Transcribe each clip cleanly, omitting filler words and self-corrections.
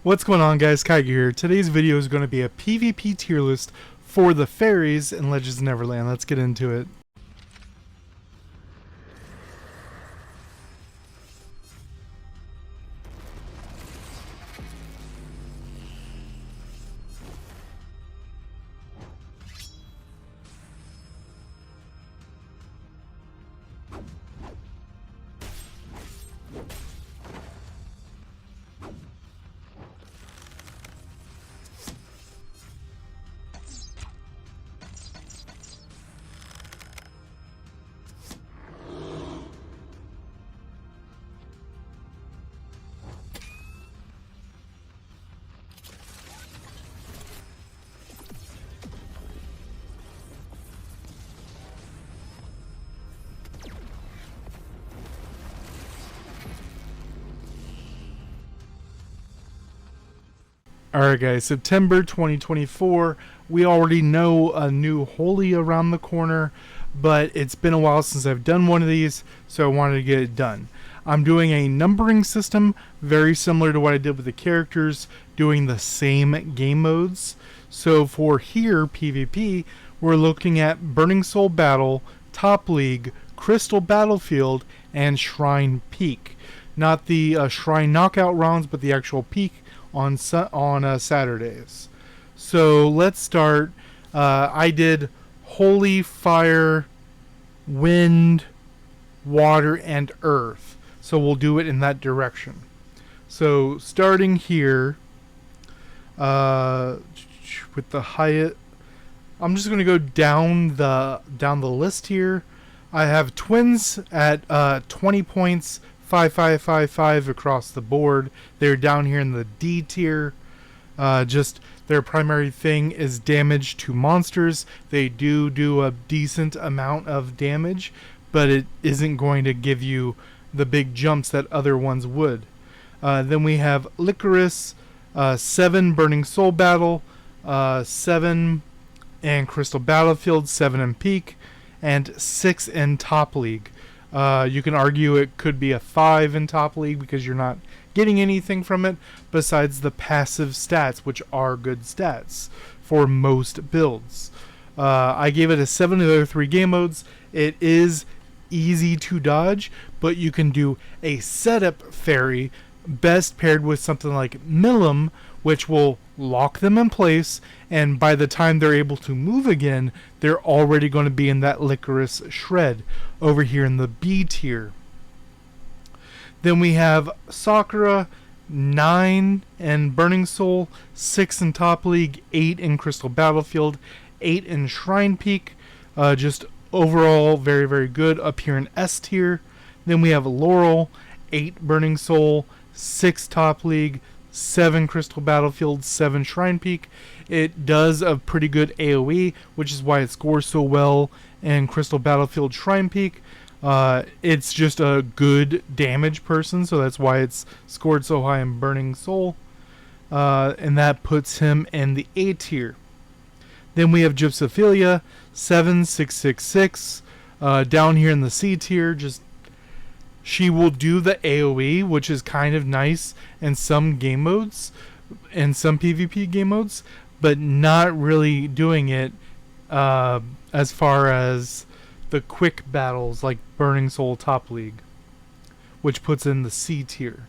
What's going on, guys? Kaiger here. Today's video is going to be a PvP tier list for the fairies in Legends of Neverland. Let's get into it. Alright guys, September 2024, we already know a new Holy around the corner, but it's been a while since I've done one of these, so I wanted to get it done. I'm doing a numbering system, very similar to what I did with the characters, doing the same game modes. So for here, PvP, we're looking at Burning Soul Battle, Top League, Crystal Battlefield, and Shrine Peak. Not the Shrine Knockout rounds, but the actual Peak on Saturdays. So let's start. I did Holy, Fire, Wind, Water, and Earth. So we'll do it in that direction. So starting here with the Hyatt, I'm just going to go down the list here. I have twins at 20 points. 5555 across the board. They're down here in the D tier. Just their primary thing is damage to monsters. They do a decent amount of damage, but it isn't going to give you the big jumps that other ones would. Then we have Licorice, 7 Burning Soul Battle, 7 and Crystal Battlefield, 7 in Peak, and 6 in Top League. You can argue it could be a 5 in Top League because you're not getting anything from it besides the passive stats, which are good stats for most builds. I gave it a 7 of the other 3 game modes. It is easy to dodge, but you can do a setup fairy best paired with something like Milim, which will lock them in place, and by the time they're able to move again, they're already going to be in that Licorice shred over here in the B tier. Then we have Sakura, 9 in Burning Soul, 6 in Top League, 8 in Crystal Battlefield, 8 in Shrine Peak. Just overall very, very good up here in S tier. Then we have Laurel, 8 Burning Soul, 6 Top League, 7 Crystal Battlefield, 7 Shrine Peak. It does a pretty good AoE, which is why it scores so well in Crystal Battlefield Shrine Peak. It's just a good damage person, so that's why it's scored so high in Burning Soul. And that puts him in the A tier. Then we have Gypsophilia, 7666. Down here in the C tier, just she will do the AoE, which is kind of nice in some game modes, in some PvP game modes, but not really doing it as far as the quick battles like Burning Soul Top League, which puts in the C tier.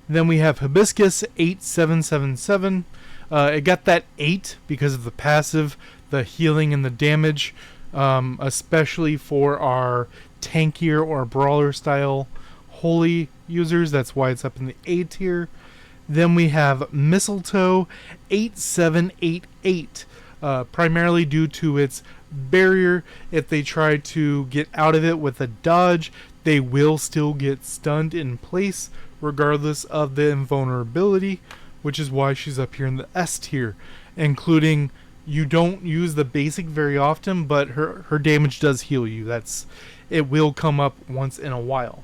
Then we have Hibiscus, 8777. It got that 8 because of the passive, the healing, and the damage, especially for our tankier or brawler style Holy users. That's why it's up in the A tier. Then we have Mistletoe, 8788, primarily due to its barrier. If they try to get out of it with a dodge, they will still get stunned in place regardless of the invulnerability, which is why she's up here in the S tier, including you don't use the basic very often, but her damage does heal you. It will come up once in a while.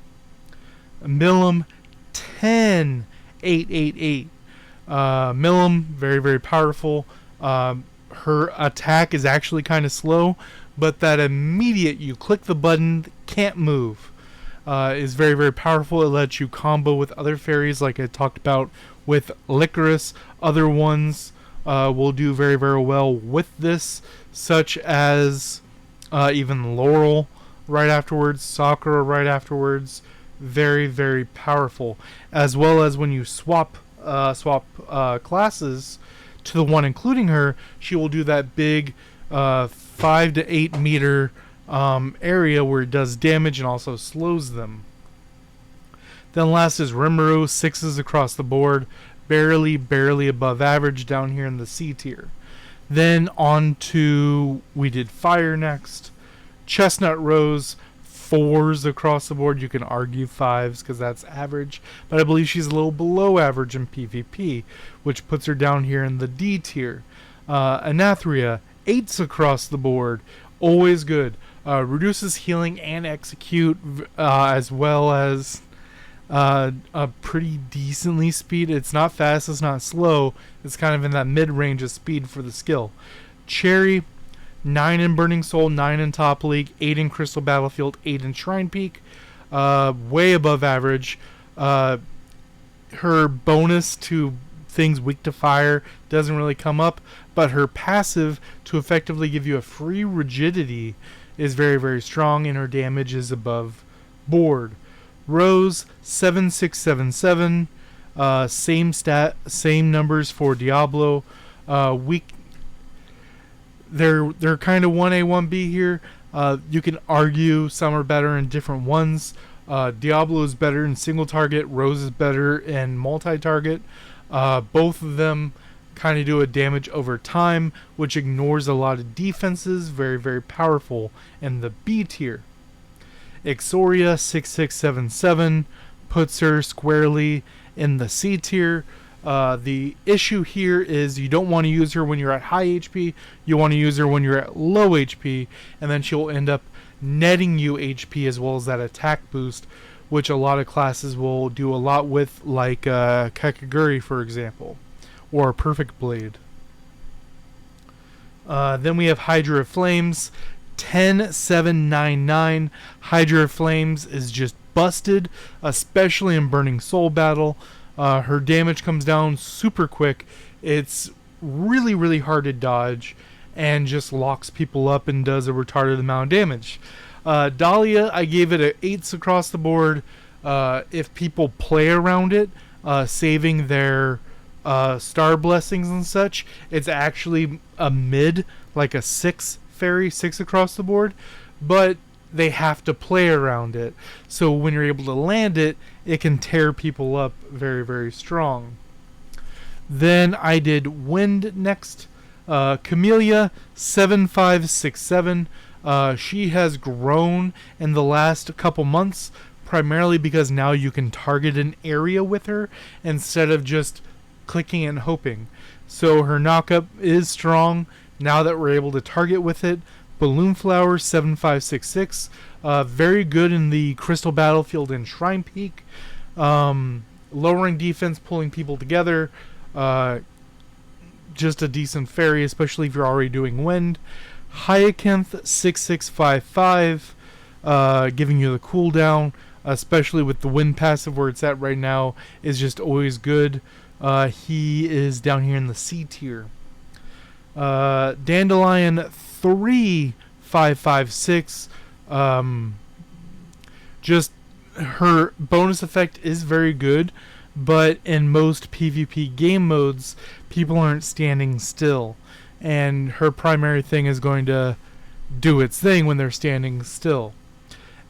Milim, 10888. Milim, very, very powerful. Her attack is actually kind of slow, but that immediate you click the button, can't move, is very, very powerful. It lets you combo with other fairies like I talked about with Licorice. Other ones will do very, very well with this, such as even Laurel right afterwards, Sakura right afterwards. Very, very powerful. As well as when you swap classes to the one including her, she will do that big 5 to 8 meter area where it does damage and also slows them. Then last is Rimuru, 6s across the board, barely above average down here in the C tier. Then on to, we did Fire next. Chestnut Rose, 4s across the board. You can argue 5s because that's average, but I believe she's a little below average in PvP, which puts her down here in the D tier. Anathria, 8s across the board, always good. Reduces healing and execute, as well as a pretty decently speed. It's not fast, it's not slow. It's kind of in that mid-range of speed for the skill. Cherry, 9 in Burning Soul, 9 in Top League, 8 in Crystal Battlefield, 8 in Shrine Peak. Way above average. Her bonus to things weak to fire doesn't really come up, but her passive to effectively give you a free rigidity is very, very strong, and her damage is above board. Rose, 7677, same numbers for Diablo. They're kind of 1A, 1B here. You can argue some are better in different ones. Diablo is better in single target. Rose is better in multi-target. Both of them kind of do a damage over time, which ignores a lot of defenses. Very, very powerful in the B tier. Ixoria, 6677, puts her squarely in the C tier. The issue here is you don't want to use her when you're at high HP. You want to use her when you're at low HP, and then she'll end up netting you HP as well as that attack boost, which a lot of classes will do a lot with, like Kakaguri, for example, or Perfect Blade. Then we have Hydra of Flames, 10799. Hydra of Flames is just busted, especially in Burning Soul battle. Her damage comes down super quick. It's really, really hard to dodge and just locks people up and does a retarded amount of damage. Dahlia, I gave it a 8s across the board. If people play around it, saving their star blessings and such, it's actually a mid, like a 6 fairy, 6 across the board, but they have to play around it. So when you're able to land it, it can tear people up very, very strong. Then I did Wind next. Camellia, 7567. She has grown in the last couple months, primarily because now you can target an area with her instead of just clicking and hoping. So her knockup is strong now that we're able to target with it. Balloon Flower, 7566. Very good in the Crystal Battlefield and Shrine Peak. Lowering defense, pulling people together. Just a decent fairy, especially if you're already doing Wind. Hyacinth, 6655. Giving you the cooldown, especially with the Wind passive where it's at right now, is just always good. He is down here in the C tier. Dandelion, 3556. Just her bonus effect is very good, but in most PvP game modes, people aren't standing still, and her primary thing is going to do its thing when they're standing still.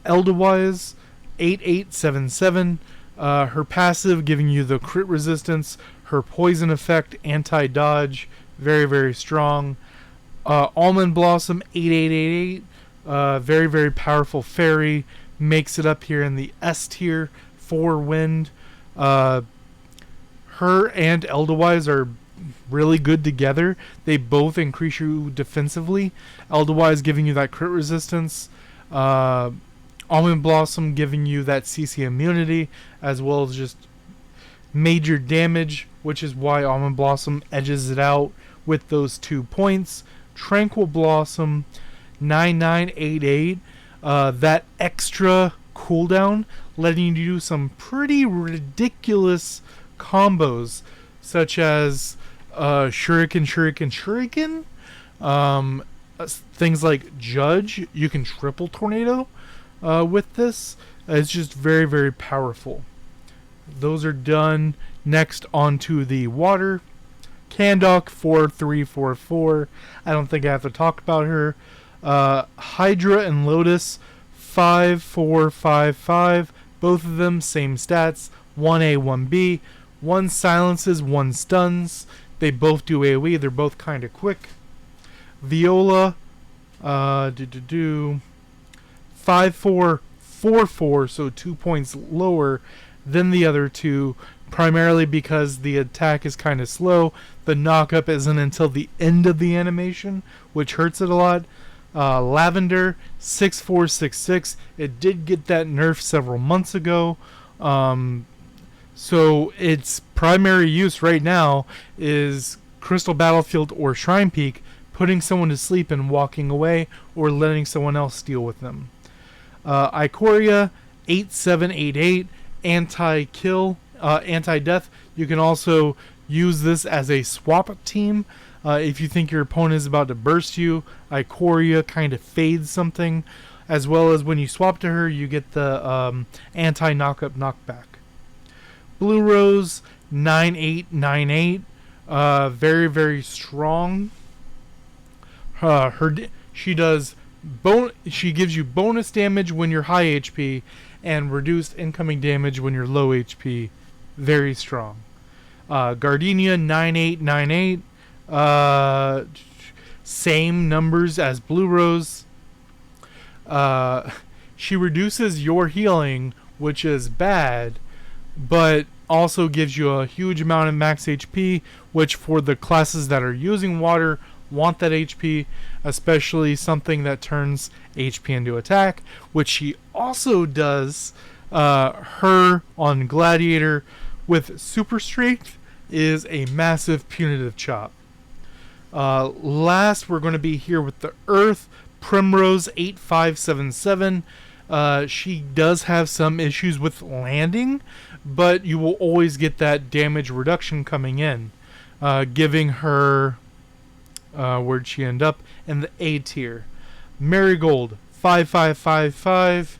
Eldawise, 8877. Her passive giving you the crit resistance, her poison effect, anti-dodge, very, very strong. Almond Blossom, 8888. Very, very powerful fairy. Makes it up here in the S tier for Wind. Her and Eldawise are really good together. They both increase you defensively. Eldawise giving you that crit resistance. Almond Blossom giving you that CC immunity, as well as just major damage, which is why Almond Blossom edges it out with those 2 points. Tranquil Blossom, 9988. That extra cooldown letting you do some pretty ridiculous combos, such as Shuriken, Shuriken, Shuriken. Things like Judge. You can triple tornado with this. It's just very, very powerful. Those are done. Next, onto the water. Kandok 4344. I don't think I have to talk about her. Hydra and Lotus 5455. Both of them same stats. 1A, 1B. One silences, one stuns. They both do AoE. They're both kind of quick. Viola 5444, so 2 points lower than the other two, primarily because the attack is kind of slow. The knockup isn't until the end of the animation, which hurts it a lot. Lavender 6466. It did get that nerf several months ago. So its primary use right now is Crystal Battlefield or Shrine Peak, putting someone to sleep and walking away, or letting someone else deal with them. Ikoria 8788. Anti-kill, anti-death. You can also use this as a swap team. If you think your opponent is about to burst you, Ikoria kind of fades something. As well as when you swap to her, you get the anti-knockup knockback. Blue Rose 9898. Very, very strong. She gives you bonus damage when you're high HP and reduced incoming damage when you're low HP. Very strong. Gardenia 9898. Same numbers as Blue Rose. She reduces your healing, which is bad, but also gives you a huge amount of max HP, which for the classes that are using water want that HP, especially something that turns HP into attack, which she also does. Her on Gladiator with super strength is a massive punitive chop. Last, we're going to be here with the Earth Primrose 8577. She does have some issues with landing, but you will always get that damage reduction coming in, giving her where'd she end up? In the A tier. Marigold 5555.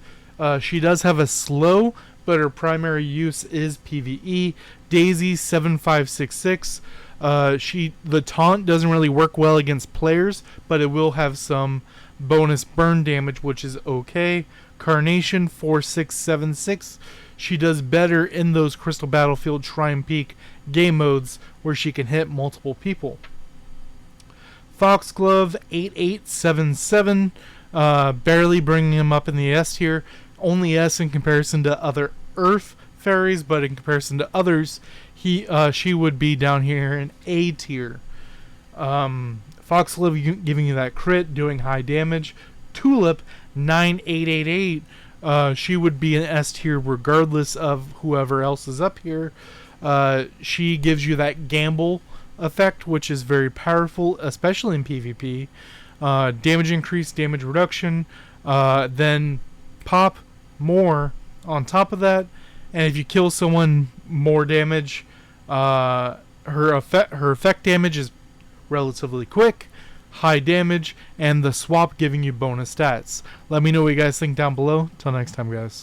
She does have a slow, but her primary use is PvE. Daisy 7566. The taunt doesn't really work well against players, but it will have some bonus burn damage, which is okay. Carnation 4676. She does better in those Crystal Battlefield Shrine Peak game modes where she can hit multiple people. Foxglove 8877. Barely bringing him up in the S tier. Only S in comparison to other Earth fairies, but in comparison to others, she would be down here in A tier. Foxglove giving you that crit, doing high damage. Tulip 9888. She would be an S tier regardless of whoever else is up here. She gives you that gamble effect, which is very powerful, especially in PvP. Damage increase, damage reduction, then pop more on top of that, and if you kill someone, more damage. Her effect damage is relatively quick, high damage, and the swap giving you bonus stats. Let me know what you guys think down below. Till next time, guys.